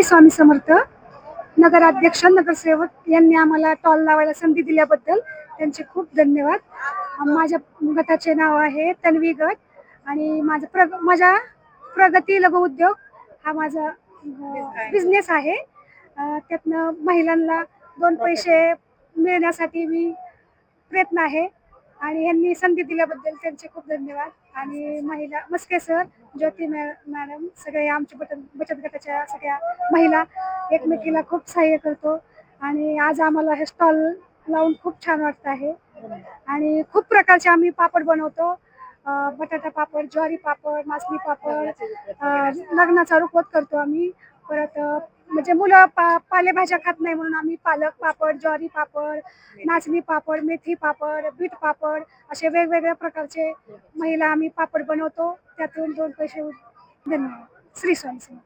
स्वामी समर्थ. नगराध्यक्ष, नगरसेवक यांनी आम्हाला टॉल लावायला संधी दिल्याबद्दल त्यांचे खूप धन्यवाद. माझ्या गटाचे नाव आहे तन्वी गट आणि माझा प्रगती लघु उद्योग हा माझा बिझनेस आहे. त्यातनं महिलांना 2 पैसे मिळण्यासाठी मी प्रयत्न आहे आणि यांनी संधी दिल्याबद्दल त्यांचे खूप धन्यवाद. आणि महिला मस्के सर, ज्योती मॅडम, सगळे आमच्या बचत गटाच्या सगळ्या महिला एकमेकीला खूप सहाय्य करतो आणि आज आम्हाला हे स्टॉल लावून खूप छान वाटत आहे. आणि खूप प्रकारचे आम्ही पापड बनवतो. बटाटा पापड, ज्वारी पापड, नाचणी पापड, लग्नाचा रुखवत करतो आम्ही. परत म्हणजे मुलं पालेभाज्या खात नाही म्हणून आम्ही पालक पापड, ज्वारी पापड, नाचणी पापड, मेथी पापड, बीट पापड असे वेगवेगळ्या प्रकारचे महिला आम्ही पापड बनवतो. त्यातून 2 पैसे धन्यवाद. श्री स्वामी समर्थ.